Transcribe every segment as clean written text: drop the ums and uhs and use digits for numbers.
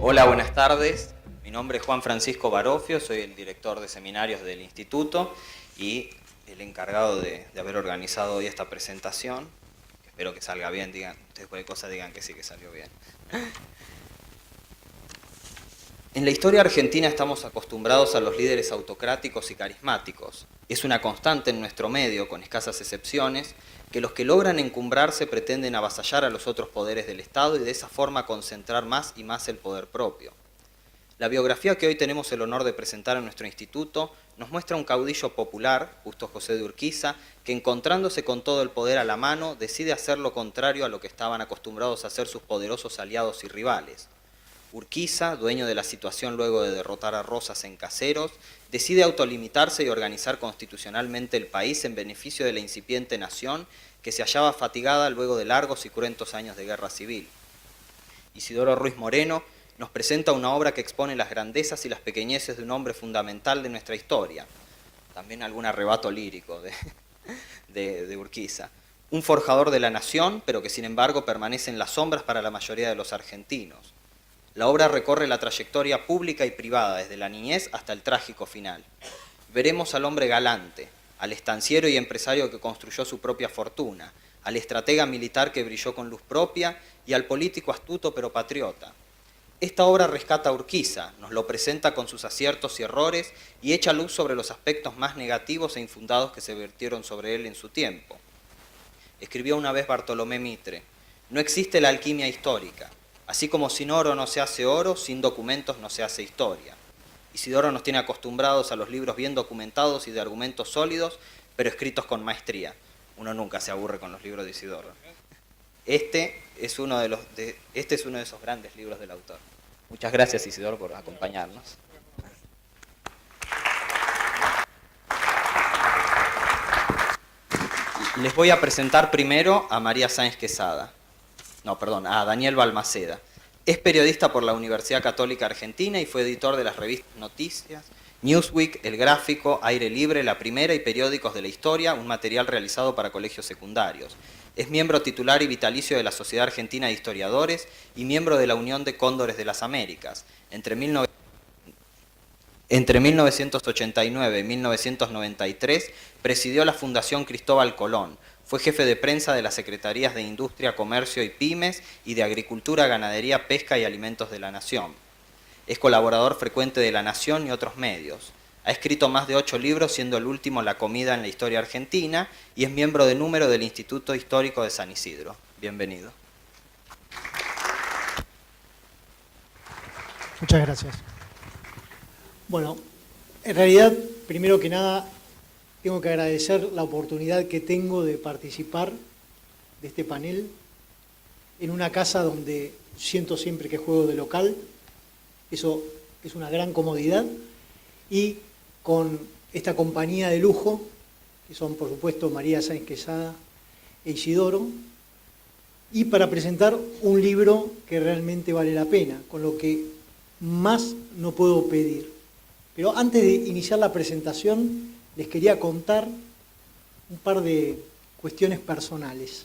Hola, buenas tardes. Mi nombre es Juan Francisco Barofio, soy el director de seminarios del instituto y el encargado de haber organizado hoy esta presentación. Espero que salga bien, digan, ustedes cualquier cosa digan que sí que salió bien. En la historia argentina estamos acostumbrados a los líderes autocráticos y carismáticos. Es una constante en nuestro medio, con escasas excepciones, que los que logran encumbrarse pretenden avasallar a los otros poderes del Estado y de esa forma concentrar más y más el poder propio. La biografía que hoy tenemos el honor de presentar en nuestro instituto nos muestra un caudillo popular, Justo José de Urquiza, que encontrándose con todo el poder a la mano, decide hacer lo contrario a lo que estaban acostumbrados a hacer sus poderosos aliados y rivales. Urquiza, dueño de la situación luego de derrotar a Rosas en Caseros, decide autolimitarse y organizar constitucionalmente el país en beneficio de la incipiente nación que se hallaba fatigada luego de largos y cruentos años de guerra civil. Isidoro Ruiz Moreno nos presenta una obra que expone las grandezas y las pequeñeces de un hombre fundamental de nuestra historia. También algún arrebato lírico de Urquiza. Un forjador de la nación, pero que sin embargo permanece en las sombras para la mayoría de los argentinos. La obra recorre la trayectoria pública y privada, desde la niñez hasta el trágico final. Veremos al hombre galante, al estanciero y empresario que construyó su propia fortuna, al estratega militar que brilló con luz propia y al político astuto pero patriota. Esta obra rescata a Urquiza, nos lo presenta con sus aciertos y errores y echa luz sobre los aspectos más negativos e infundados que se vertieron sobre él en su tiempo. Escribió una vez Bartolomé Mitre: no existe la alquimia histórica. Así como sin oro no se hace oro, sin documentos no se hace historia. Isidoro nos tiene acostumbrados a los libros bien documentados y de argumentos sólidos, pero escritos con maestría. Uno nunca se aburre con los libros de Isidoro. Este es uno de esos grandes libros del autor. Muchas gracias, Isidoro, por acompañarnos. Les voy a presentar primero a María Sáenz Quesada. A Daniel Balmaceda. Es periodista por la Universidad Católica Argentina y fue editor de las revistas Noticias, Newsweek, El Gráfico, Aire Libre, La Primera y Periódicos de la Historia, un material realizado para colegios secundarios. Es miembro titular y vitalicio de la Sociedad Argentina de Historiadores y miembro de la Unión de Cóndores de las Américas. Entre 1989 y 1993 presidió la Fundación Cristóbal Colón. Fue jefe de prensa de las Secretarías de Industria, Comercio y Pymes y de Agricultura, Ganadería, Pesca y Alimentos de la Nación. Es colaborador frecuente de La Nación y otros medios. Ha escrito más de 8 libros, siendo el último La comida en la historia argentina, y es miembro de número del Instituto Histórico de San Isidro. Bienvenido. Muchas gracias. Bueno, en realidad, primero que nada, tengo que agradecer la oportunidad que tengo de participar de este panel en una casa donde siento siempre que juego de local. Eso es una gran comodidad. Y con esta compañía de lujo, que son por supuesto María Sáenz Quesada e Isidoro, y para presentar un libro que realmente vale la pena, con lo que más no puedo pedir. Pero antes de iniciar la presentación, les quería contar un par de cuestiones personales.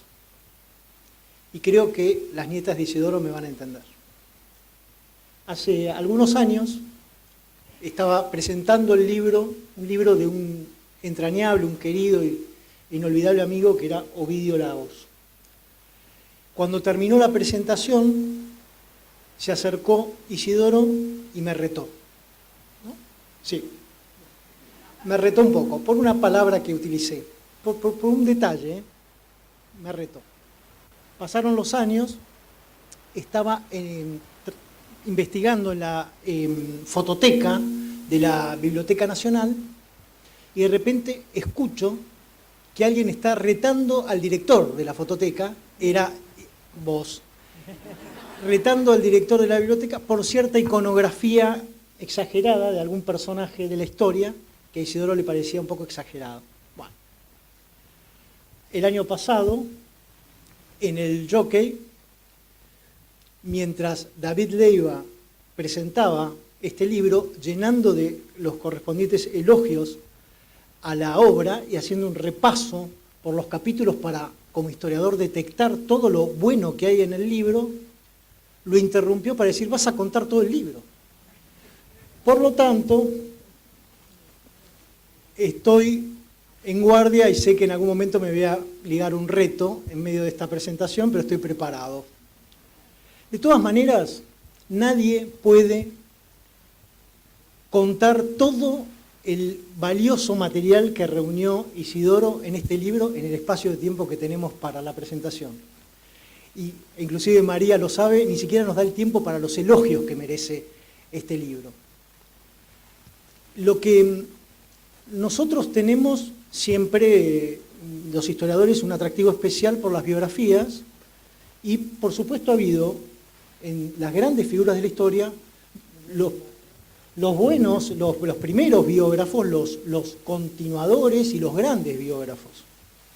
Y creo que las nietas de Isidoro me van a entender. Hace algunos años estaba presentando un libro de un entrañable, un querido e inolvidable amigo que era Ovidio Laos. Cuando terminó la presentación, se acercó Isidoro y me retó. ¿No? Sí. Me retó un poco, por una palabra que utilicé, por un detalle, me retó. Pasaron los años, estaba investigando en la fototeca de la Biblioteca Nacional y de repente escucho que alguien está retando al director de la fototeca, era vos, retando al director de la biblioteca por cierta iconografía exagerada de algún personaje de la historia, que a Isidoro le parecía un poco exagerado. Bueno, el año pasado, en el Jockey, mientras David Leiva presentaba este libro, llenando de los correspondientes elogios a la obra y haciendo un repaso por los capítulos para, como historiador, detectar todo lo bueno que hay en el libro, lo interrumpió para decir, vas a contar todo el libro. Por lo tanto, estoy en guardia y sé que en algún momento me voy a ligar un reto en medio de esta presentación, pero estoy preparado. De todas maneras, nadie puede contar todo el valioso material que reunió Isidoro en este libro en el espacio de tiempo que tenemos para la presentación. E inclusive María lo sabe, ni siquiera nos da el tiempo para los elogios que merece este libro. Lo que nosotros tenemos siempre, los historiadores, un atractivo especial por las biografías y, por supuesto, ha habido en las grandes figuras de la historia los buenos, los primeros biógrafos, los continuadores y los grandes biógrafos.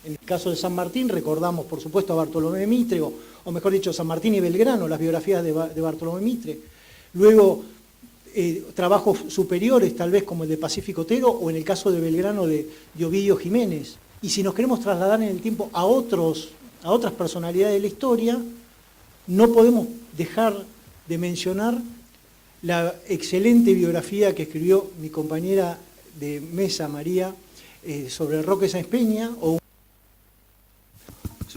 En el caso de San Martín recordamos, por supuesto, a Bartolomé Mitre, o mejor dicho, San Martín y Belgrano, las biografías de Bartolomé Mitre. Luego, trabajos superiores, tal vez como el de Pacífico Otero, o en el caso de Belgrano de Ovidio Jiménez. Y si nos queremos trasladar en el tiempo a otras personalidades de la historia, no podemos dejar de mencionar la excelente biografía que escribió mi compañera de mesa, María, sobre Roque Sáenz Peña, o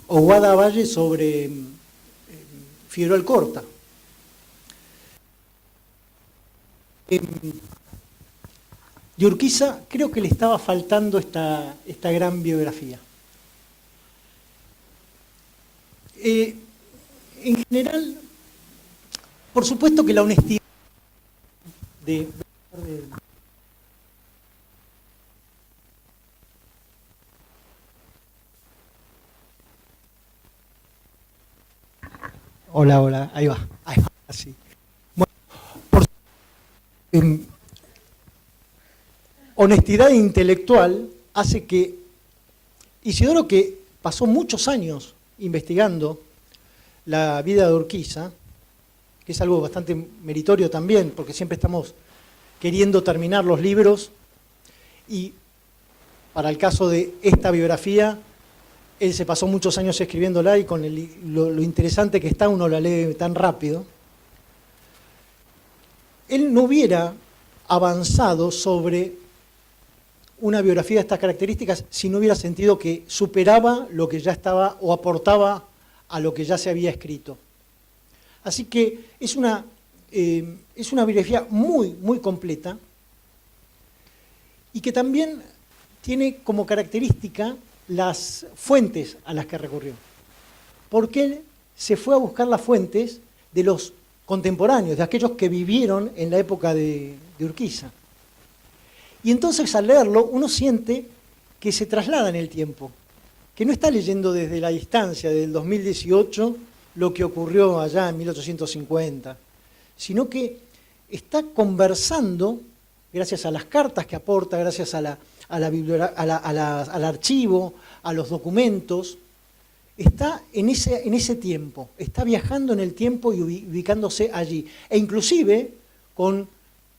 Guada Valle sobre Figueroa Alcorta. De Urquiza creo que le estaba faltando esta gran biografía. En general, por supuesto que la honestidad Hola, ahí va, así. Bueno, honestidad intelectual hace que Isidoro, que pasó muchos años investigando la vida de Urquiza, que es algo bastante meritorio también, porque siempre estamos queriendo terminar los libros, y para el caso de esta biografía, él se pasó muchos años escribiéndola y con lo interesante que está, uno la lee tan rápido. Él no hubiera avanzado sobre una biografía de estas características si no hubiera sentido que superaba lo que ya estaba o aportaba a lo que ya se había escrito. Así que es una biografía muy, muy completa y que también tiene como característica las fuentes a las que recurrió. Porque él se fue a buscar las fuentes de los contemporáneos, de aquellos que vivieron en la época de Urquiza. Y entonces al leerlo uno siente que se traslada en el tiempo, que no está leyendo desde la distancia del 2018 lo que ocurrió allá en 1850, sino que está conversando, gracias a las cartas que aporta, gracias al archivo, a los documentos, está en ese tiempo, está viajando en el tiempo y ubicándose allí. E inclusive con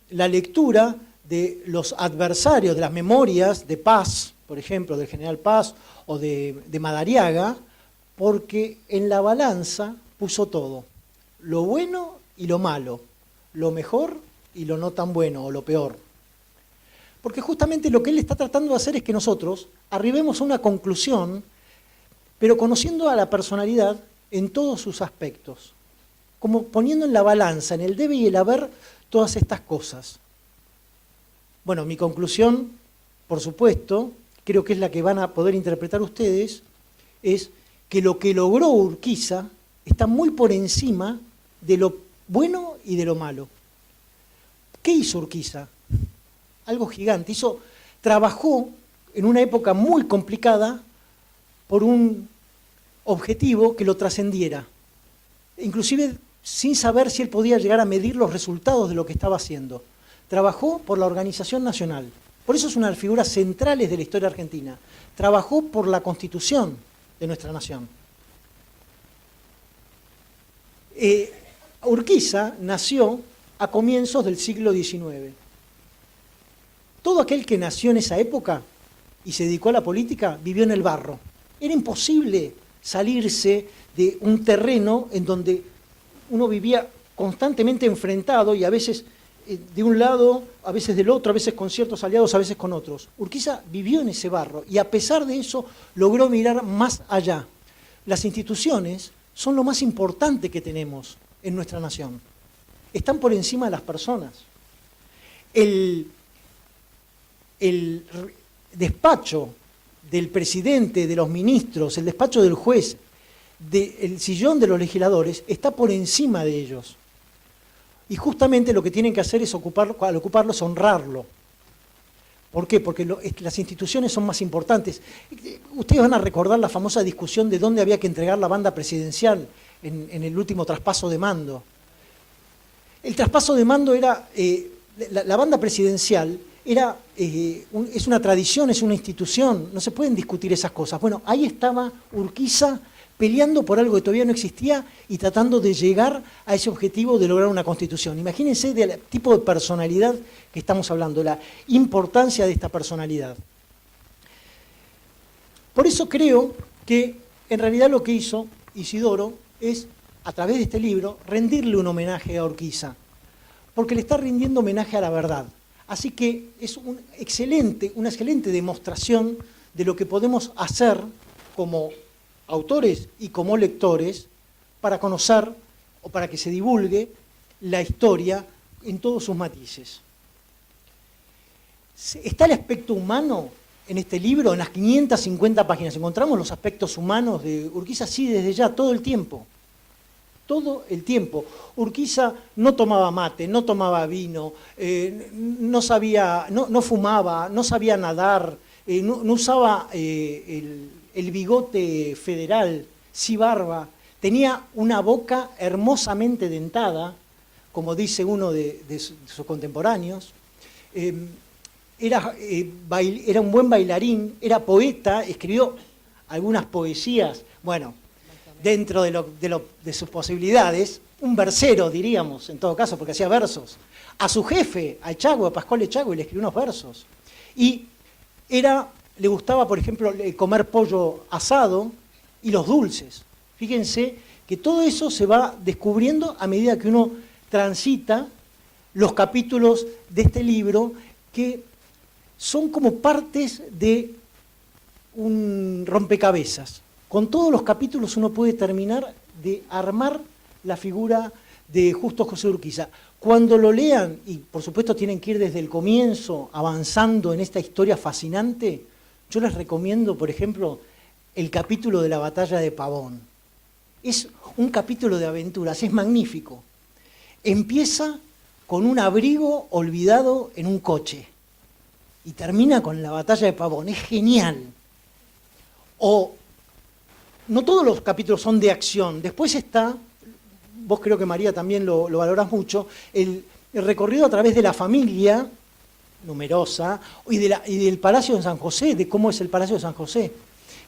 la lectura de los adversarios, de las memorias de Paz, por ejemplo, del general Paz o de Madariaga, porque en la balanza puso todo, lo bueno y lo malo, lo mejor y lo no tan bueno o lo peor. Porque justamente lo que él está tratando de hacer es que nosotros arribemos a una conclusión, pero conociendo a la personalidad en todos sus aspectos, como poniendo en la balanza, en el debe y el haber, todas estas cosas. Bueno, mi conclusión, por supuesto, creo que es la que van a poder interpretar ustedes, es que lo que logró Urquiza está muy por encima de lo bueno y de lo malo. ¿Qué hizo Urquiza? Algo gigante. Trabajó en una época muy complicada por un objetivo que lo trascendiera, inclusive sin saber si él podía llegar a medir los resultados de lo que estaba haciendo. Trabajó por la organización nacional, por eso es una de las figuras centrales de la historia argentina. Trabajó por la constitución de nuestra nación. Urquiza nació a comienzos del siglo XIX. Todo aquel que nació en esa época y se dedicó a la política vivió en el barro. Era imposible salirse de un terreno en donde uno vivía constantemente enfrentado y a veces de un lado, a veces del otro, a veces con ciertos aliados, a veces con otros. Urquiza vivió en ese barro y a pesar de eso logró mirar más allá. Las instituciones son lo más importante que tenemos en nuestra nación. Están por encima de las personas. El despacho del presidente, de los ministros, el despacho del juez, el sillón de los legisladores, está por encima de ellos. Y justamente lo que tienen que hacer es al ocuparlo es honrarlo. ¿Por qué? Porque las instituciones son más importantes. Ustedes van a recordar la famosa discusión de dónde había que entregar la banda presidencial en el último traspaso de mando. El traspaso de mando era, la banda presidencial es una tradición, es una institución, no se pueden discutir esas cosas. Bueno, ahí estaba Urquiza peleando por algo que todavía no existía y tratando de llegar a ese objetivo de lograr una constitución. Imagínense del tipo de personalidad que estamos hablando, la importancia de esta personalidad. Por eso creo que en realidad lo que hizo Isidoro es, a través de este libro, rendirle un homenaje a Urquiza, porque le está rindiendo homenaje a la verdad. Así que es una excelente demostración de lo que podemos hacer como autores y como lectores para conocer o para que se divulgue la historia en todos sus matices. ¿Está el aspecto humano en este libro? En las 550 páginas encontramos los aspectos humanos de Urquiza, sí, desde ya, todo el tiempo. Todo el tiempo. Urquiza no tomaba mate, no tomaba vino, no fumaba, no sabía nadar, no usaba el bigote federal, sí barba, tenía una boca hermosamente dentada, como dice uno de sus contemporáneos, era un buen bailarín, era poeta, escribió algunas poesías, bueno, dentro de sus posibilidades, un versero, diríamos, en todo caso, porque hacía versos. A su jefe, a Echagüe, a Pascual Echagüe, le escribió unos versos. Y le gustaba, por ejemplo, comer pollo asado y los dulces. Fíjense que todo eso se va descubriendo a medida que uno transita los capítulos de este libro, que son como partes de un rompecabezas. Con todos los capítulos uno puede terminar de armar la figura de Justo José Urquiza. Cuando lo lean, y por supuesto tienen que ir desde el comienzo avanzando en esta historia fascinante, yo les recomiendo, por ejemplo, el capítulo de la batalla de Pavón. Es un capítulo de aventuras, es magnífico. Empieza con un abrigo olvidado en un coche y termina con la batalla de Pavón, es genial. No todos los capítulos son de acción, después está, vos creo que María también lo valorás mucho, el recorrido a través de la familia numerosa y del Palacio de San José, de cómo es el Palacio de San José.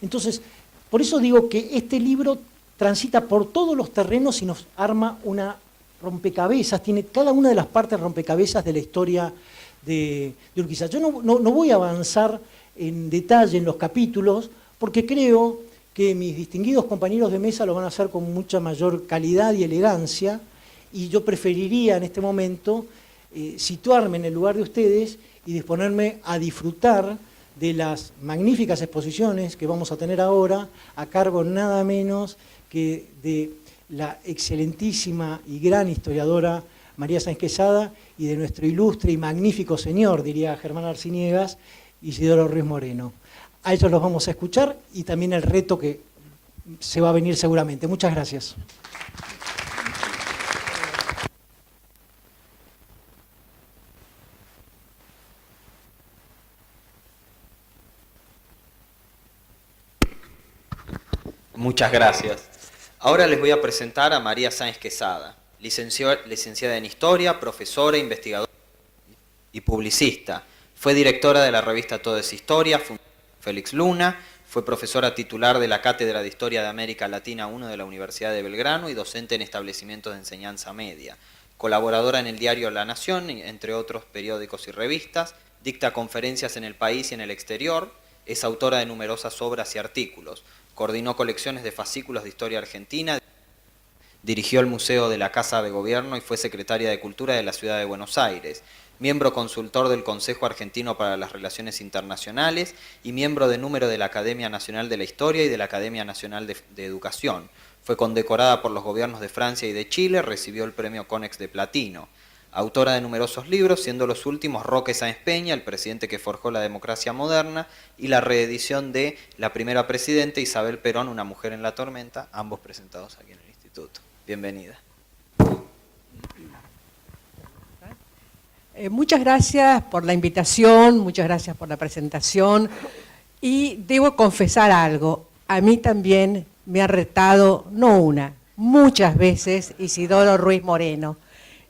Entonces, por eso digo que este libro transita por todos los terrenos y nos arma una rompecabezas, tiene cada una de las partes rompecabezas de la historia de Urquiza. Yo no voy a avanzar en detalle en los capítulos, porque creo que mis distinguidos compañeros de mesa lo van a hacer con mucha mayor calidad y elegancia, y yo preferiría en este momento situarme en el lugar de ustedes y disponerme a disfrutar de las magníficas exposiciones que vamos a tener ahora, a cargo nada menos que de la excelentísima y gran historiadora María Sáenz Quesada y de nuestro ilustre y magnífico señor, diría Germán Arciniegas, Isidoro Ruiz Moreno. A ellos los vamos a escuchar y también el reto que se va a venir seguramente. Muchas gracias. Muchas gracias. Ahora les voy a presentar a María Sáenz Quesada, licenciada en Historia, profesora, investigadora y publicista. Fue directora de la revista Todo es Historia, Félix Luna, fue profesora titular de la Cátedra de Historia de América Latina 1 de la Universidad de Belgrano y docente en establecimientos de enseñanza media. Colaboradora en el diario La Nación, entre otros periódicos y revistas, dicta conferencias en el país y en el exterior, es autora de numerosas obras y artículos. Coordinó colecciones de fascículos de historia argentina, Dirigió el Museo de la Casa de Gobierno y fue secretaria de Cultura de la Ciudad de Buenos Aires, miembro consultor del Consejo Argentino para las Relaciones Internacionales y miembro de número de la Academia Nacional de la Historia y de la Academia Nacional de Educación. Fue condecorada por los gobiernos de Francia y de Chile, recibió el premio Conex de Platino. Autora de numerosos libros, siendo los últimos Roque Sáenz Peña, el presidente que forjó la democracia moderna, y la reedición de La primera presidenta, Isabel Perón, una mujer en la tormenta, ambos presentados aquí en el Instituto. Bienvenida. Muchas gracias por la invitación, muchas gracias por la presentación, y debo confesar algo, a mí también me ha retado, no una, muchas veces Isidoro Ruiz Moreno.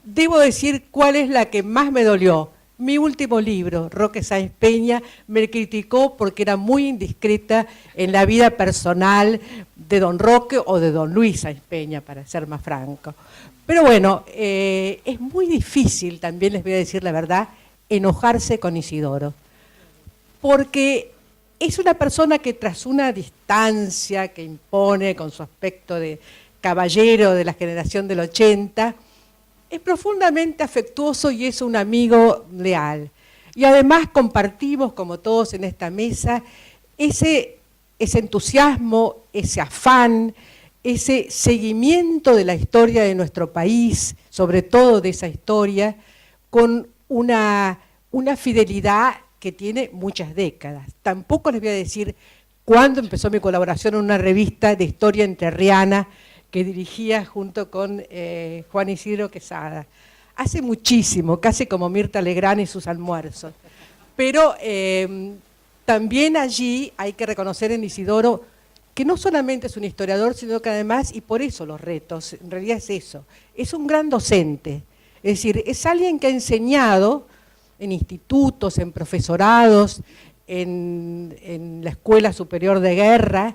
Debo decir cuál es la que más me dolió. Mi último libro, Roque Sáenz Peña, me criticó porque era muy indiscreta en la vida personal de don Roque o de don Luis Sáenz Peña, para ser más franco. Pero bueno, es muy difícil, también les voy a decir la verdad, enojarse con Isidoro, porque es una persona que tras una distancia que impone con su aspecto de caballero de la generación del 80, es profundamente afectuoso y es un amigo leal. Y además compartimos, como todos en esta mesa, ese entusiasmo, ese afán, ese seguimiento de la historia de nuestro país, sobre todo de esa historia, con una fidelidad que tiene muchas décadas. Tampoco les voy a decir cuándo empezó mi colaboración en una revista de historia entrerriana que dirigía junto con Juan Isidro Quesada. Hace muchísimo, casi como Mirta Legrand y sus almuerzos. Pero también allí hay que reconocer en Isidoro que no solamente es un historiador, sino que además, y por eso los retos, en realidad es eso, es un gran docente. Es decir, es alguien que ha enseñado en institutos, en profesorados, en la Escuela Superior de Guerra,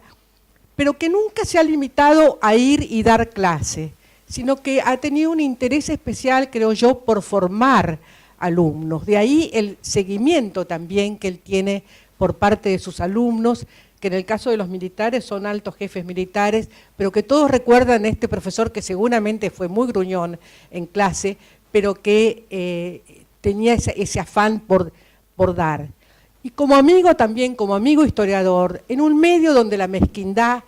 pero que nunca se ha limitado a ir y dar clase, sino que ha tenido un interés especial, creo yo, por formar alumnos. De ahí el seguimiento también que él tiene por parte de sus alumnos, que en el caso de los militares son altos jefes militares, pero que todos recuerdan a este profesor que seguramente fue muy gruñón en clase, pero que tenía ese afán por dar. Y como amigo también, como amigo historiador, en un medio donde la mezquindad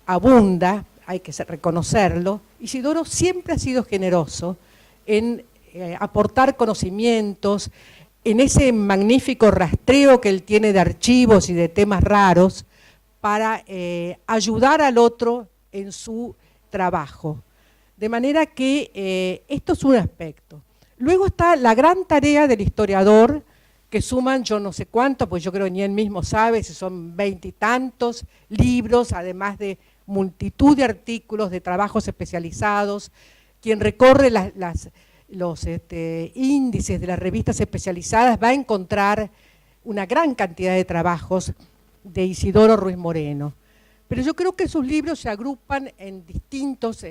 abunda, hay que reconocerlo, Isidoro siempre ha sido generoso en aportar conocimientos, en ese magnífico rastreo que él tiene de archivos y de temas raros, para ayudar al otro en su trabajo. De manera que esto es un aspecto. Luego está la gran tarea del historiador, que suman yo no sé cuánto, pues yo creo que ni él mismo sabe si son 20 y tantos libros, además de multitud de artículos, de trabajos especializados. Quien recorre los índices de las revistas especializadas va a encontrar una gran cantidad de trabajos de Isidoro Ruiz Moreno. Pero yo creo que sus libros se agrupan en distintos,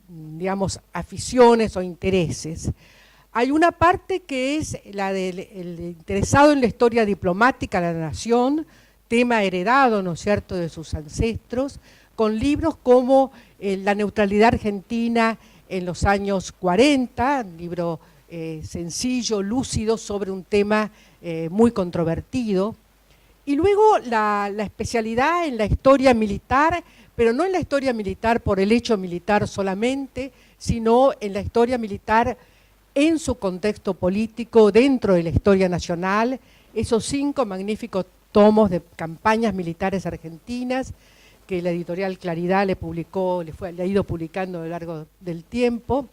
digamos, aficiones o intereses. Hay una parte que es la del interesado en la historia diplomática de la nación, tema heredado, ¿no es cierto?, de sus ancestros, con libros como La neutralidad argentina en los años 40, un libro sencillo, lúcido, sobre un tema muy controvertido. Y luego la especialidad en la historia militar, pero no en la historia militar por el hecho militar solamente, sino en la historia militar en su contexto político, dentro de la historia nacional, esos 5 magníficos tomos de campañas militares argentinas que la editorial Claridad le ha ido publicando a lo largo del tiempo,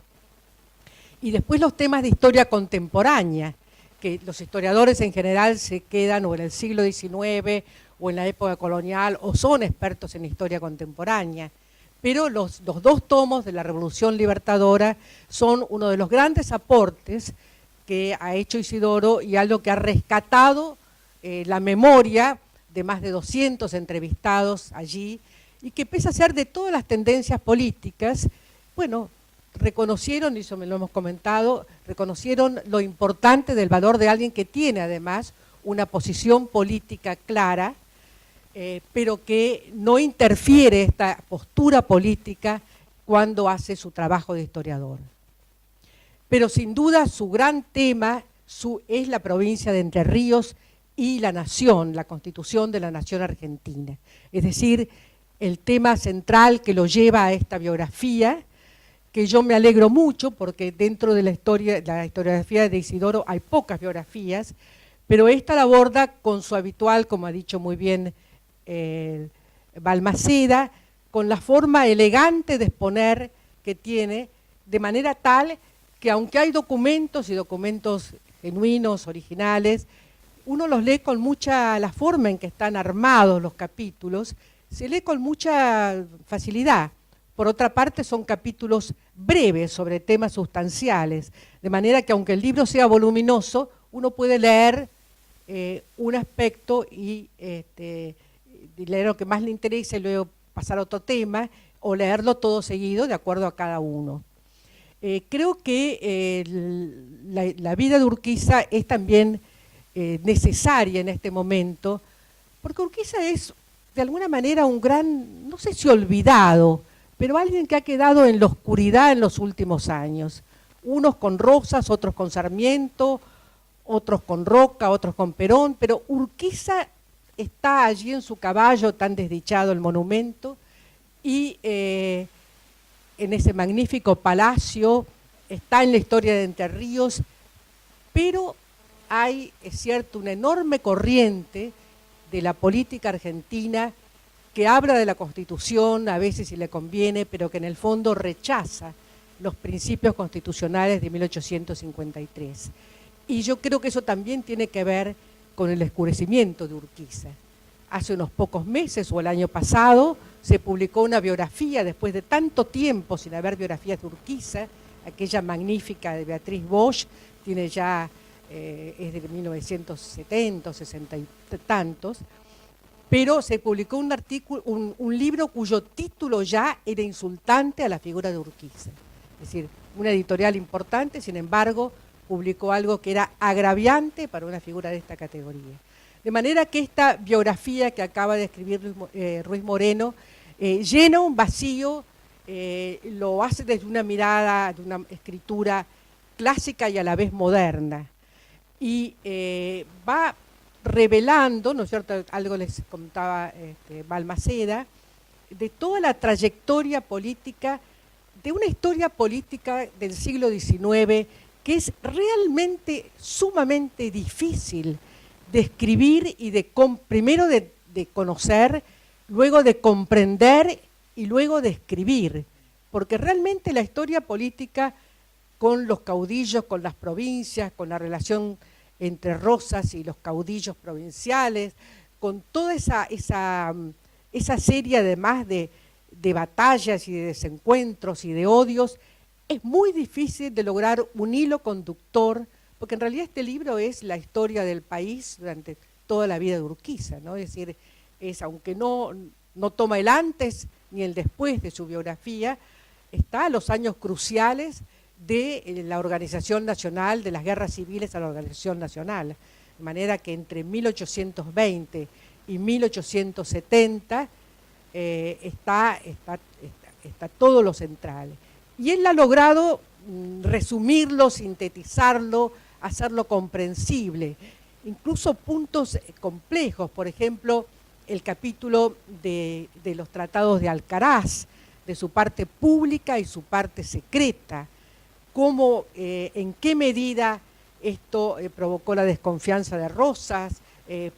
y después los temas de historia contemporánea, que los historiadores en general se quedan o en el siglo XIX o en la época colonial o son expertos en historia contemporánea, pero los 2 tomos de la Revolución Libertadora son uno de los grandes aportes que ha hecho Isidoro y algo que ha rescatado la memoria de más de 200 entrevistados allí, y que pese a ser de todas las tendencias políticas, bueno, reconocieron, y eso me lo hemos comentado, reconocieron lo importante del valor de alguien que tiene además una posición política clara, pero que no interfiere esta postura política cuando hace su trabajo de historiador. Pero sin duda su gran tema es la provincia de Entre Ríos y la nación, la constitución de la nación argentina. Es decir, el tema central que lo lleva a esta biografía, que yo me alegro mucho porque dentro de la historiografía de Isidoro hay pocas biografías, pero esta la aborda con su habitual, como ha dicho muy bien Balmaceda, con la forma elegante de exponer que tiene, de manera tal que aunque hay documentos y documentos genuinos, originales, uno los lee con la forma en que están armados los capítulos, se lee con mucha facilidad. Por otra parte, son capítulos breves sobre temas sustanciales, de manera que aunque el libro sea voluminoso, uno puede leer un aspecto y leer lo que más le interesa y luego pasar a otro tema, o leerlo todo seguido de acuerdo a cada uno. Creo que la vida de Urquiza es también necesaria en este momento, porque Urquiza es de alguna manera un gran, no sé si olvidado, pero alguien que ha quedado en la oscuridad en los últimos años. Unos con Rosas, otros con Sarmiento, otros con Roca, otros con Perón, pero Urquiza está allí en su caballo tan desdichado, el monumento, y en ese magnífico palacio, está en la historia de Entre Ríos, pero hay, es cierto, una enorme corriente de la política argentina que habla de la Constitución, a veces si le conviene, pero que en el fondo rechaza los principios constitucionales de 1853. Y yo creo que eso también tiene que ver con el oscurecimiento de Urquiza. Hace unos pocos meses, o el año pasado, se publicó una biografía, después de tanto tiempo sin haber biografías de Urquiza, aquella magnífica de Beatriz Bosch, tiene ya, es de 1970, 60 y tantos, pero se publicó un artículo, un libro cuyo título ya era insultante a la figura de Urquiza. Es decir, una editorial importante, sin embargo, publicó algo que era agraviante para una figura de esta categoría. De manera que esta biografía que acaba de escribir Ruiz Moreno llena un vacío, lo hace desde una mirada, de una escritura clásica y a la vez moderna. Y va revelando, ¿no es cierto?, algo les contaba Balmaceda, de toda la trayectoria política, de una historia política del siglo XIX que es realmente sumamente difícil de escribir y primero de conocer, luego de comprender y luego de escribir, porque realmente la historia política con los caudillos, con las provincias, con la relación entre Rosas y los caudillos provinciales, con toda esa serie además de batallas y de desencuentros y de odios, es muy difícil de lograr un hilo conductor, porque en realidad este libro es la historia del país durante toda la vida de Urquiza, ¿no? Es decir, aunque no toma el antes ni el después de su biografía, está a los años cruciales de la organización nacional, de las guerras civiles a la organización nacional, de manera que entre 1820 y 1870 está todo lo central. Y él ha logrado resumirlo, sintetizarlo, hacerlo comprensible, incluso puntos complejos, por ejemplo, el capítulo de los tratados de Alcaraz, de su parte pública y su parte secreta, cómo, en qué medida esto provocó la desconfianza de Rosas,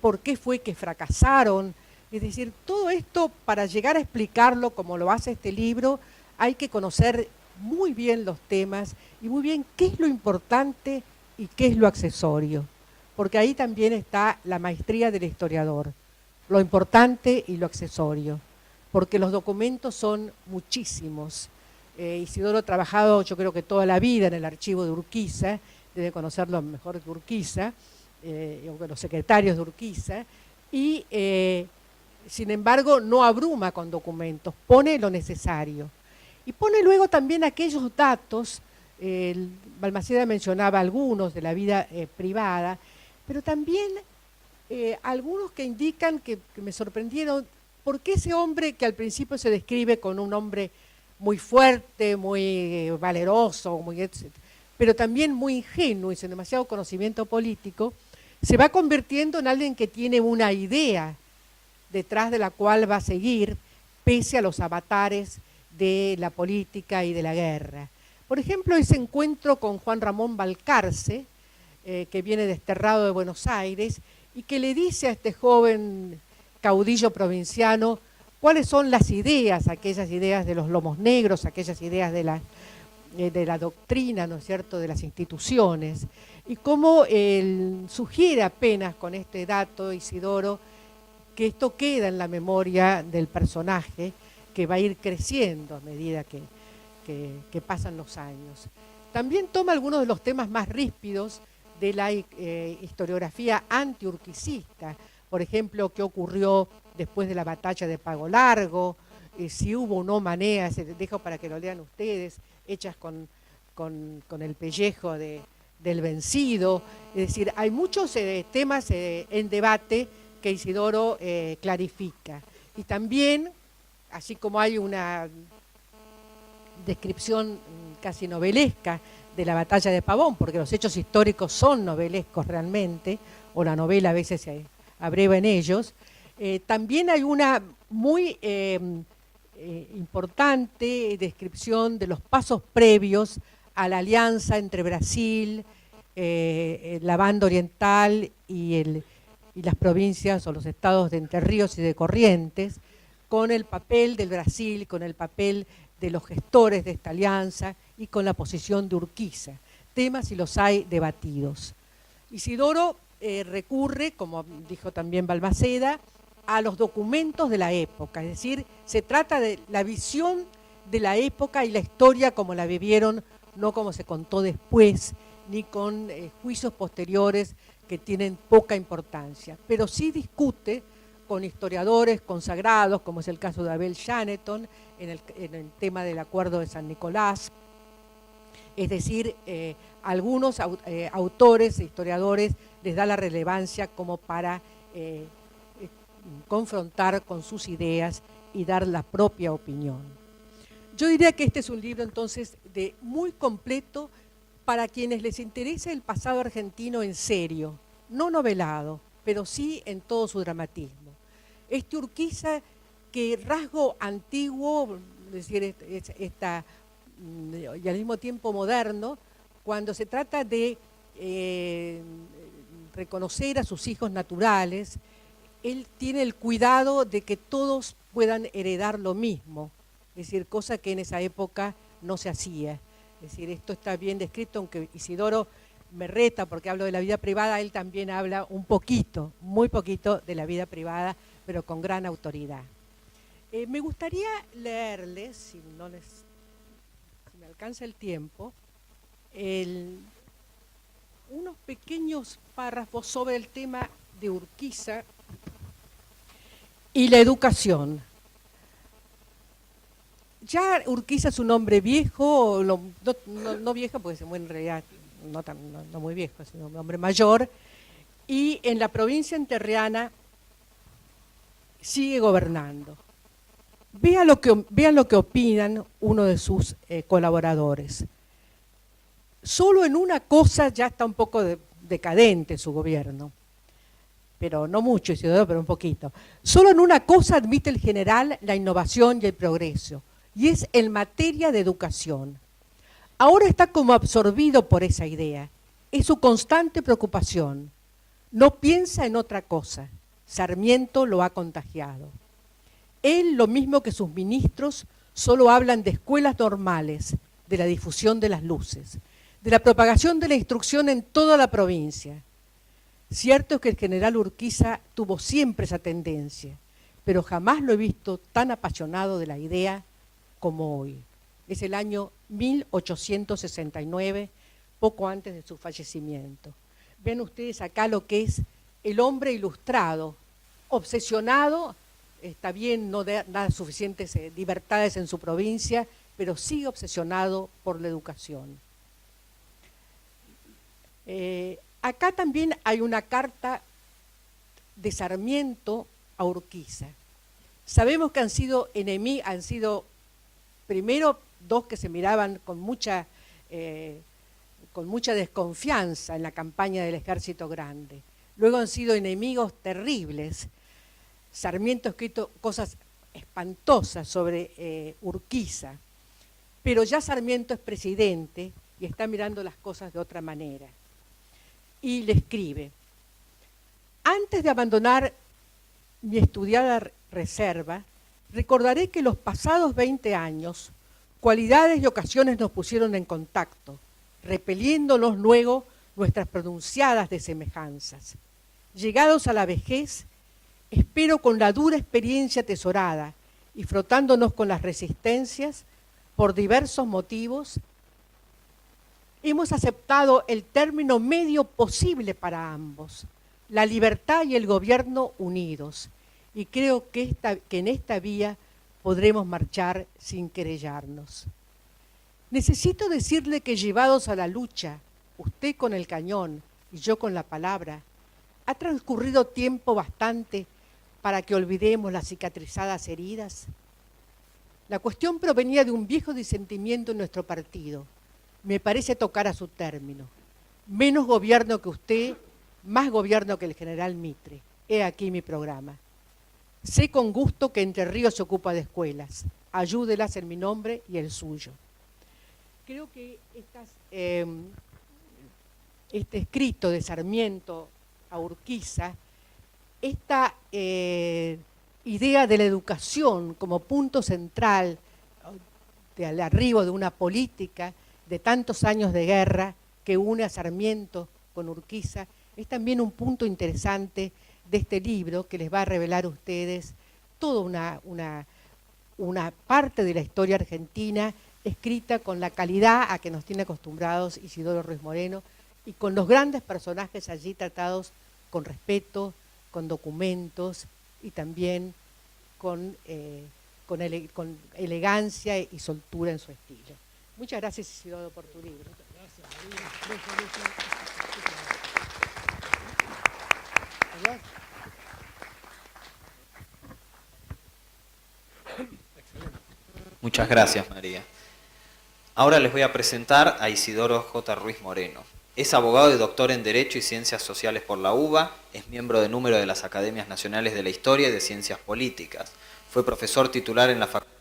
por qué fue que fracasaron. Es decir, todo esto, para llegar a explicarlo como lo hace este libro, hay que conocer muy bien los temas y muy bien qué es lo importante y qué es lo accesorio, porque ahí también está la maestría del historiador, lo importante y lo accesorio, porque los documentos son muchísimos. Isidoro ha trabajado, yo creo que toda la vida en el archivo de Urquiza, debe conocerlo mejor que Urquiza, o los secretarios de Urquiza, y sin embargo no abruma con documentos, pone lo necesario. Y pone luego también aquellos datos, Balmaceda mencionaba algunos de la vida privada, pero también algunos que indican, que me sorprendieron, por qué ese hombre que al principio se describe con un hombre muy fuerte, muy valeroso, muy etcétera, pero también muy ingenuo y sin demasiado conocimiento político, se va convirtiendo en alguien que tiene una idea detrás de la cual va a seguir, pese a los avatares de la política y de la guerra. Por ejemplo, ese encuentro con Juan Ramón Balcarce, que viene desterrado de Buenos Aires, y que le dice a este joven caudillo provinciano cuáles son las ideas, aquellas ideas de los lomos negros, aquellas ideas de la doctrina, ¿no es cierto?, de las instituciones, y cómo él sugiere apenas con este dato, Isidoro, que esto queda en la memoria del personaje, que va a ir creciendo a medida que pasan los años. También toma algunos de los temas más ríspidos de la historiografía antiurquicista, por ejemplo, qué ocurrió después de la batalla de Pago Largo, si hubo o no maneas, dejo para que lo lean ustedes, hechas con el pellejo del vencido. Es decir, hay muchos temas en debate que Isidoro clarifica. Y también, así como hay una descripción casi novelesca de la batalla de Pavón, porque los hechos históricos son novelescos realmente, o la novela a veces se abreva en ellos, también hay una muy importante descripción de los pasos previos a la alianza entre Brasil, la banda oriental y las provincias o los estados de Entre Ríos y de Corrientes, con el papel del Brasil, con el papel de los gestores de esta alianza y con la posición de Urquiza, temas y los hay debatidos. Isidoro recurre, como dijo también Balmaceda, a los documentos de la época, es decir, se trata de la visión de la época y la historia como la vivieron, no como se contó después, ni con juicios posteriores que tienen poca importancia, pero sí discute con historiadores consagrados, como es el caso de Abel Shaneton, en el tema del Acuerdo de San Nicolás, es decir, algunos autores e historiadores les da la relevancia como para confrontar con sus ideas y dar la propia opinión. Yo diría que este es un libro entonces muy completo para quienes les interesa el pasado argentino en serio, no novelado, pero sí en todo su dramatismo. Este Urquiza, que rasgo antiguo, es decir, y al mismo tiempo moderno, cuando se trata de reconocer a sus hijos naturales, él tiene el cuidado de que todos puedan heredar lo mismo, es decir, cosa que en esa época no se hacía. Es decir, esto está bien descrito, aunque Isidoro me reta porque hablo de la vida privada, él también habla un poquito, muy poquito de la vida privada, pero con gran autoridad. Me gustaría leerles, si me alcanza el tiempo, unos pequeños párrafos sobre el tema de Urquiza y la educación. Ya Urquiza es un hombre viejo, no viejo porque se muere en realidad, no muy viejo, sino un hombre mayor, y en la provincia enterriana sigue gobernando. Vean lo que opinan uno de sus colaboradores. Solo en una cosa ya está un poco decadente su gobierno, pero no mucho, Isidoro, pero un poquito. Solo en una cosa admite el general la innovación y el progreso, y es en materia de educación. Ahora está como absorbido por esa idea, es su constante preocupación. No piensa en otra cosa, Sarmiento lo ha contagiado. Él, lo mismo que sus ministros, solo hablan de escuelas normales, de la difusión de las luces, de la propagación de la instrucción en toda la provincia. Cierto es que el general Urquiza tuvo siempre esa tendencia, pero jamás lo he visto tan apasionado de la idea como hoy. Es el año 1869, poco antes de su fallecimiento. Ven ustedes acá lo que es el hombre ilustrado, obsesionado, está bien no da suficientes libertades en su provincia, pero sigue obsesionado por la educación. Acá también hay una carta de Sarmiento a Urquiza. Sabemos que han sido primero dos que se miraban con mucha desconfianza en la campaña del Ejército Grande. Luego han sido enemigos terribles. Sarmiento ha escrito cosas espantosas sobre Urquiza, pero ya Sarmiento es presidente y está mirando las cosas de otra manera. Y le escribe: antes de abandonar mi estudiada reserva, recordaré que los pasados 20 años, cualidades y ocasiones nos pusieron en contacto, repeliéndonos luego nuestras pronunciadas desemejanzas. Llegados a la vejez, espero con la dura experiencia atesorada y frotándonos con las resistencias, por diversos motivos, hemos aceptado el término medio posible para ambos, la libertad y el gobierno unidos, y creo que en esta vía podremos marchar sin querellarnos. Necesito decirle que llevados a la lucha, usted con el cañón y yo con la palabra, ¿ha transcurrido tiempo bastante para que olvidemos las cicatrizadas heridas? La cuestión provenía de un viejo disentimiento en nuestro partido. Me parece tocar a su término. Menos gobierno que usted, más gobierno que el general Mitre. He aquí mi programa. Sé con gusto que Entre Ríos se ocupa de escuelas. Ayúdelas en mi nombre y el suyo. Creo que este escrito de Sarmiento a Urquiza, esta idea de la educación como punto central del arribo de una política de tantos años de guerra que une a Sarmiento con Urquiza, es también un punto interesante de este libro que les va a revelar a ustedes toda una parte de la historia argentina escrita con la calidad a que nos tiene acostumbrados Isidoro Ruiz Moreno y con los grandes personajes allí tratados con respeto, con documentos y también con elegancia y soltura en su estilo. Muchas gracias, Isidoro, por tu libro. Gracias, María. Muchas gracias, María. Ahora les voy a presentar a Isidoro J. Ruiz Moreno. Es abogado y doctor en Derecho y Ciencias Sociales por la UBA, es miembro de número de las Academias Nacionales de la Historia y de Ciencias Políticas. Fue profesor titular en la Facultad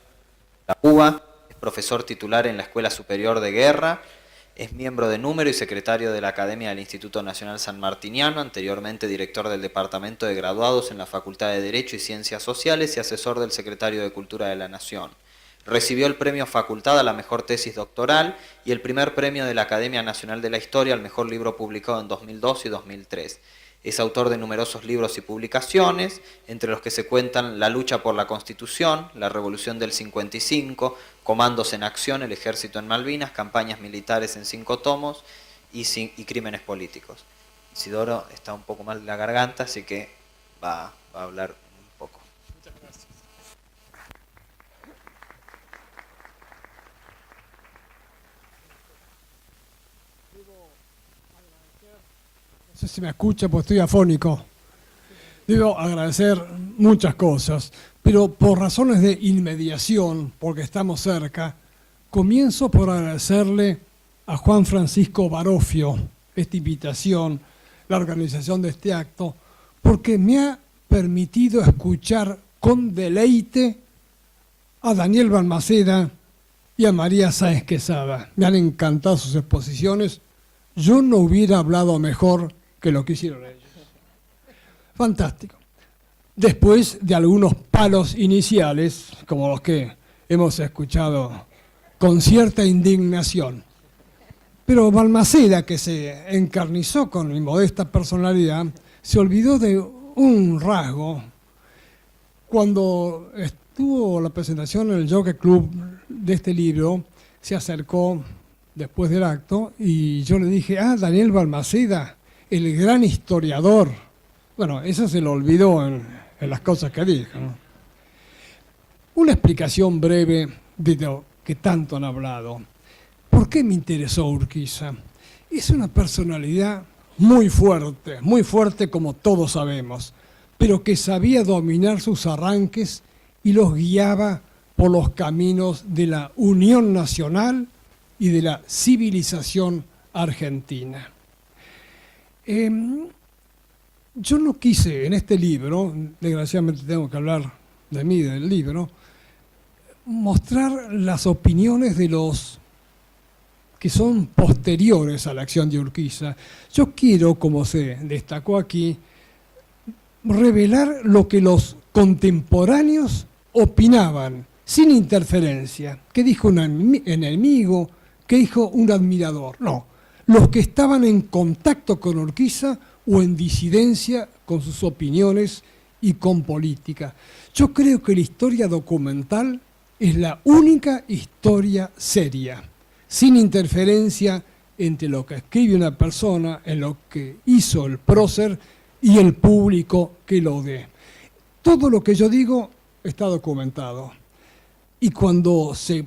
de la UBA, es profesor titular en la Escuela Superior de Guerra, es miembro de número y secretario de la Academia del Instituto Nacional San Martiniano, anteriormente director del Departamento de Graduados en la Facultad de Derecho y Ciencias Sociales y asesor del Secretario de Cultura de la Nación. Recibió el premio Facultad a la mejor tesis doctoral y el primer premio de la Academia Nacional de la Historia al mejor libro publicado en 2002 y 2003. Es autor de numerosos libros y publicaciones, entre los que se cuentan La lucha por la Constitución, La Revolución del 55, Comandos en Acción, El Ejército en Malvinas, Campañas Militares en 5 tomos y Crímenes Políticos. Isidoro está un poco mal de la garganta, así que va a hablar un poco. Muchas gracias. No sé si me escucha, porque estoy afónico. Debo agradecer muchas cosas, pero por razones de inmediación, porque estamos cerca, comienzo por agradecerle a Juan Francisco Barofio esta invitación, la organización de este acto, porque me ha permitido escuchar con deleite a Daniel Balmaceda y a María Sáenz Quesada. Me han encantado sus exposiciones. Yo no hubiera hablado mejor que lo que hicieron ellos. Fantástico. Después de algunos palos iniciales, como los que hemos escuchado con cierta indignación. Pero Balmaceda, que se encarnizó con mi modesta personalidad, se olvidó de un rasgo. Cuando estuvo la presentación en el Jockey Club de este libro, se acercó después del acto y yo le dije, Daniel Balmaceda, el gran historiador. Bueno, eso se lo olvidó en las cosas que dijo, ¿no? Una explicación breve de lo que tanto han hablado. ¿Por qué me interesó Urquiza? Es una personalidad muy fuerte como todos sabemos, pero que sabía dominar sus arranques y los guiaba por los caminos de la unión nacional y de la civilización argentina. Yo no quise en este libro, desgraciadamente tengo que hablar de mí, del libro, mostrar las opiniones de los que son posteriores a la acción de Urquiza. Yo quiero, como se destacó aquí, revelar lo que los contemporáneos opinaban, sin interferencia. ¿Qué dijo un enemigo? ¿Qué dijo un admirador? No, los que estaban en contacto con Urquiza o en disidencia con sus opiniones y con política. Yo creo que la historia documental es la única historia seria, sin interferencia entre lo que escribe una persona, en lo que hizo el prócer y el público que lo dé. Todo lo que yo digo está documentado. Y cuando se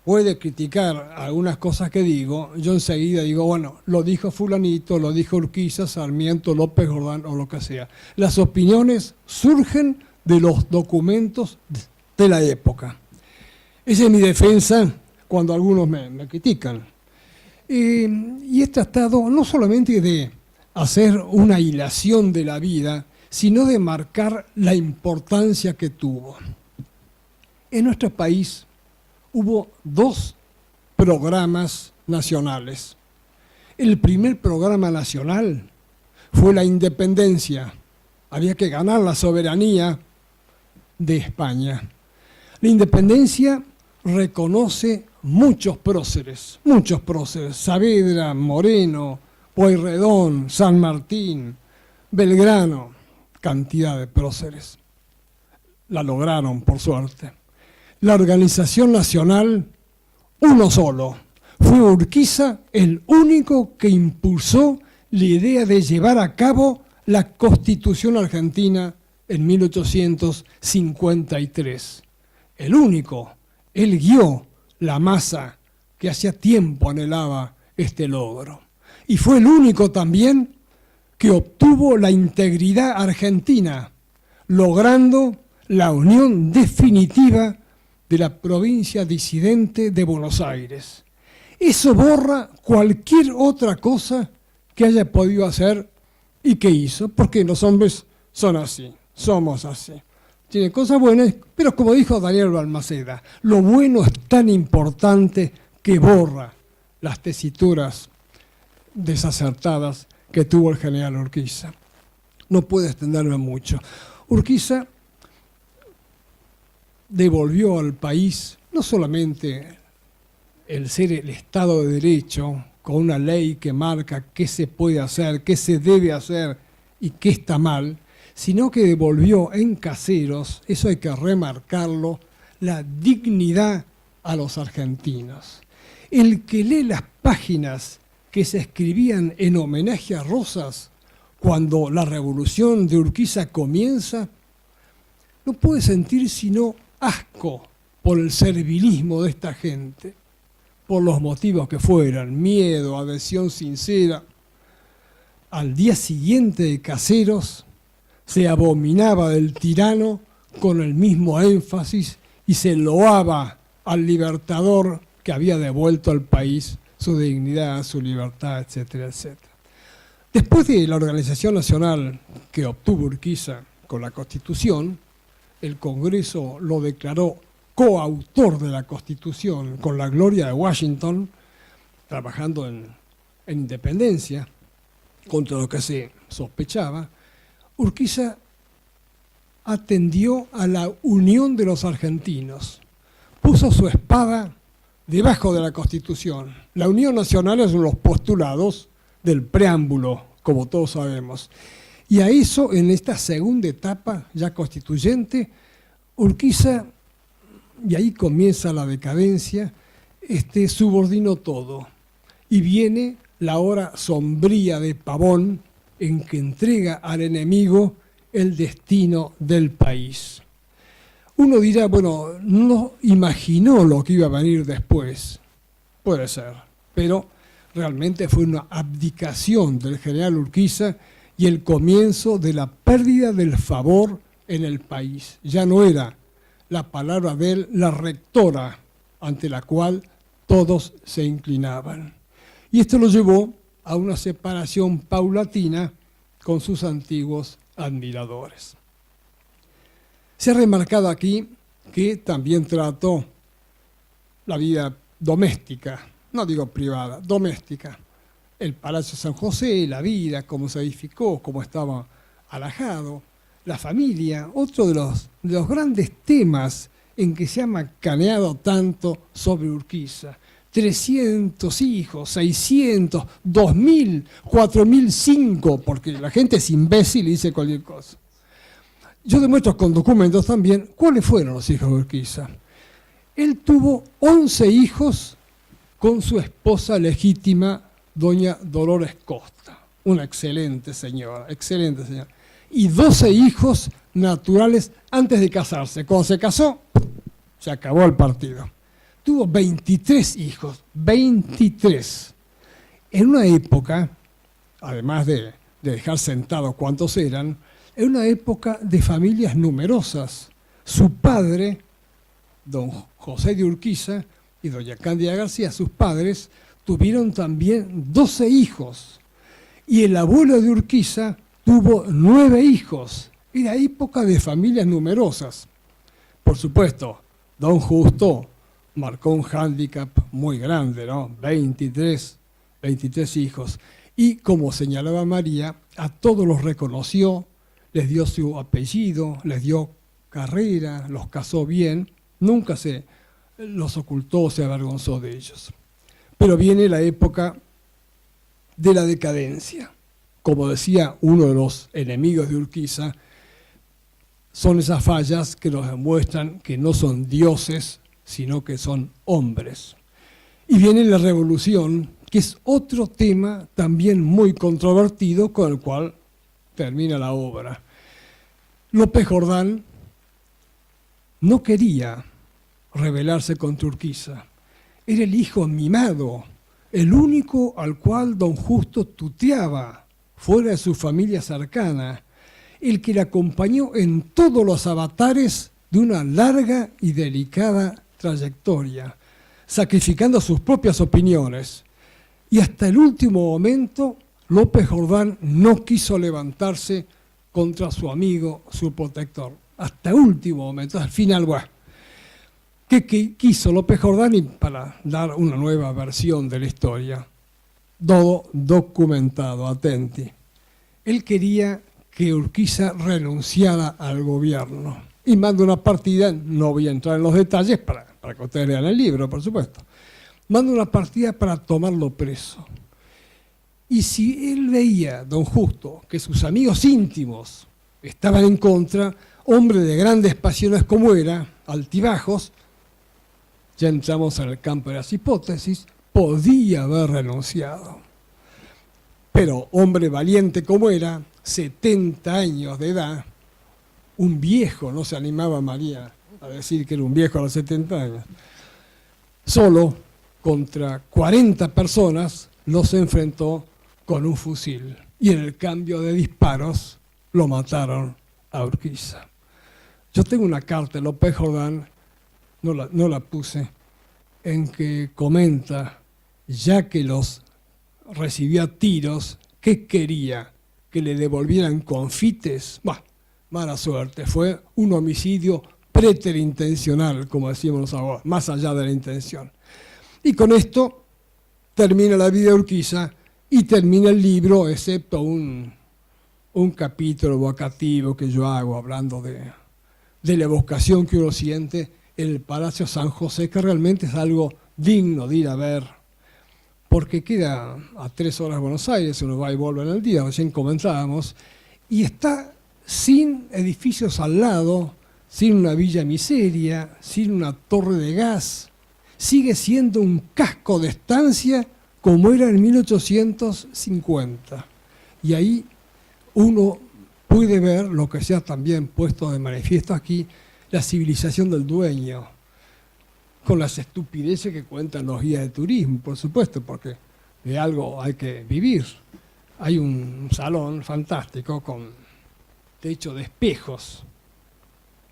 puede criticar algunas cosas que digo, yo enseguida digo, bueno, lo dijo fulanito, lo dijo Urquiza, Sarmiento, López Jordán o lo que sea. Las opiniones surgen de los documentos de la época. Esa es mi defensa cuando algunos me critican. Y he tratado no solamente de hacer una hilación de la vida, sino de marcar la importancia que tuvo. En nuestro país hubo 2 programas nacionales. El primer programa nacional fue la independencia. Había que ganar la soberanía de España. La independencia reconoce muchos próceres, Saavedra, Moreno, Pueyrredón, San Martín, Belgrano, cantidad de próceres. La lograron, por suerte. La organización nacional, uno solo. Fue Urquiza el único que impulsó la idea de llevar a cabo la Constitución Argentina en 1853. El único. Él guió la masa que hacía tiempo anhelaba este logro. Y fue el único también que obtuvo la integridad argentina, logrando la unión definitiva de la provincia disidente de Buenos Aires. Eso borra cualquier otra cosa que haya podido hacer y que hizo, porque los hombres son así, somos así. Tiene cosas buenas, pero como dijo Daniel Balmaceda, lo bueno es tan importante que borra las tesituras desacertadas que tuvo el general Urquiza. No puedo extenderme mucho. Urquiza devolvió al país no solamente el ser el Estado de Derecho, con una ley que marca qué se puede hacer, qué se debe hacer y qué está mal, sino que devolvió en Caseros, eso hay que remarcarlo, la dignidad a los argentinos. El que lee las páginas que se escribían en homenaje a Rosas cuando la revolución de Urquiza comienza, no puede sentir sino asco por el servilismo de esta gente, por los motivos que fueran, miedo, adhesión sincera. Al día siguiente de Caseros se abominaba del tirano con el mismo énfasis y se loaba al libertador que había devuelto al país su dignidad, su libertad, etcétera, etcétera. Después de la organización nacional que obtuvo Urquiza con la Constitución, el Congreso lo declaró coautor de la Constitución con la gloria de Washington, trabajando en independencia, contra lo que se sospechaba. Urquiza atendió a la unión de los argentinos, puso su espada debajo de la Constitución. La unión nacional es uno de los postulados del preámbulo, como todos sabemos. Y a eso, en esta segunda etapa ya constituyente, Urquiza, y ahí comienza la decadencia, subordinó todo. Y viene la hora sombría de Pavón, en que entrega al enemigo el destino del país. Uno dirá, bueno, no imaginó lo que iba a venir después. Puede ser, pero realmente fue una abdicación del general Urquiza y el comienzo de la pérdida del favor en el país. Ya no era la palabra de él la rectora ante la cual todos se inclinaban. Y esto lo llevó a una separación paulatina con sus antiguos admiradores. Se ha remarcado aquí que también trató la vida doméstica, no digo privada, doméstica. El Palacio San José, la vida, cómo se edificó, cómo estaba alhajado, la familia, otro de los grandes temas en que se ha macaneado tanto sobre Urquiza. 300 hijos, 600, 2000, 4005, porque la gente es imbécil y dice cualquier cosa. Yo demuestro con documentos también cuáles fueron los hijos de Urquiza. Él tuvo 11 hijos con su esposa legítima, doña Dolores Costa, una excelente señora, y 12 hijos naturales antes de casarse. Cuando se casó, se acabó el partido. Tuvo 23 hijos, 23. En una época, además de dejar sentados cuántos eran, en una época de familias numerosas. Su padre, don José de Urquiza, y doña Cándida García, sus padres, tuvieron también 12 hijos. Y el abuelo de Urquiza tuvo 9 hijos. Era época de familias numerosas. Por supuesto, don Justo marcó un hándicap muy grande, ¿no? 23 hijos. Y como señalaba María, a todos los reconoció, les dio su apellido, les dio carrera, los casó bien, nunca se los ocultó, se avergonzó de ellos. Pero viene la época de la decadencia. Como decía uno de los enemigos de Urquiza, son esas fallas que nos demuestran que no son dioses, sino que son hombres. Y viene la revolución, que es otro tema también muy controvertido, con el cual termina la obra. López Jordán no quería rebelarse contra Urquiza. Era el hijo mimado, el único al cual don Justo tuteaba, fuera de su familia cercana, el que le acompañó en todos los avatares de una larga y delicada trayectoria, sacrificando sus propias opiniones. Y hasta el último momento, López Jordán no quiso levantarse contra su amigo, su protector. Hasta el último momento, al final, bueno. ¿Qué quiso López Jordán? Y para dar una nueva versión de la historia, todo documentado, atenti. Él quería que Urquiza renunciara al gobierno y manda una partida, no voy a entrar en los detalles para que ustedes lean el libro, por supuesto, manda una partida para tomarlo preso. Y si él veía, don Justo, que sus amigos íntimos estaban en contra, hombre de grandes pasiones como era, altibajos, ya entramos en el campo de las hipótesis, podía haber renunciado. Pero hombre valiente como era, 70 años de edad, un viejo, no se animaba María a decir que era un viejo a los 70 años, solo contra 40 personas los enfrentó con un fusil. Y en el cambio de disparos lo mataron a Urquiza. Yo tengo una carta de López Jordán, no la puse, en que comenta, ya que los recibía tiros, ¿qué quería? ¿Que le devolvieran confites? Bah, mala suerte, fue un homicidio preterintencional, como decimos los abogados, más allá de la intención. Y con esto termina la vida de Urquiza y termina el libro, excepto un capítulo evocativo que yo hago hablando de la evocación que uno siente en el Palacio San José, que realmente es algo digno de ir a ver, porque queda a 3 horas de Buenos Aires, uno va y vuelve en el día, recién comentábamos, y está sin edificios al lado, sin una villa miseria, sin una torre de gas, sigue siendo un casco de estancia como era en 1850. Y ahí uno puede ver lo que se ha también puesto de manifiesto aquí, la civilización del dueño, con las estupideces que cuentan los guías de turismo, por supuesto, porque de algo hay que vivir. Hay un salón fantástico con techo de espejos,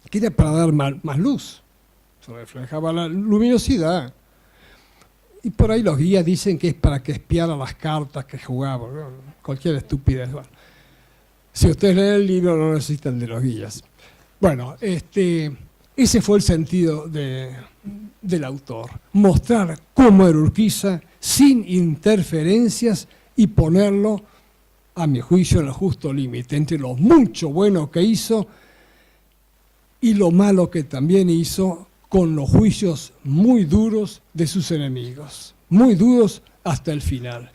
que era para dar más luz, se reflejaba la luminosidad. Y por ahí los guías dicen que es para que espiara las cartas que jugaba, ¿no? Cualquier estupidez. Bueno, si ustedes leen el libro no necesitan de los guías. Bueno, ese fue el sentido del autor, mostrar cómo era Urquiza sin interferencias y ponerlo, a mi juicio, en el justo límite, entre lo mucho bueno que hizo y lo malo que también hizo, con los juicios muy duros de sus enemigos, muy duros hasta el final.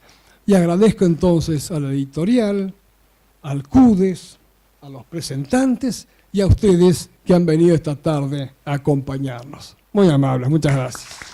Y agradezco entonces a la editorial, al CUDES, a los presentantes y a ustedes que han venido esta tarde a acompañarnos. Muy amables, muchas gracias.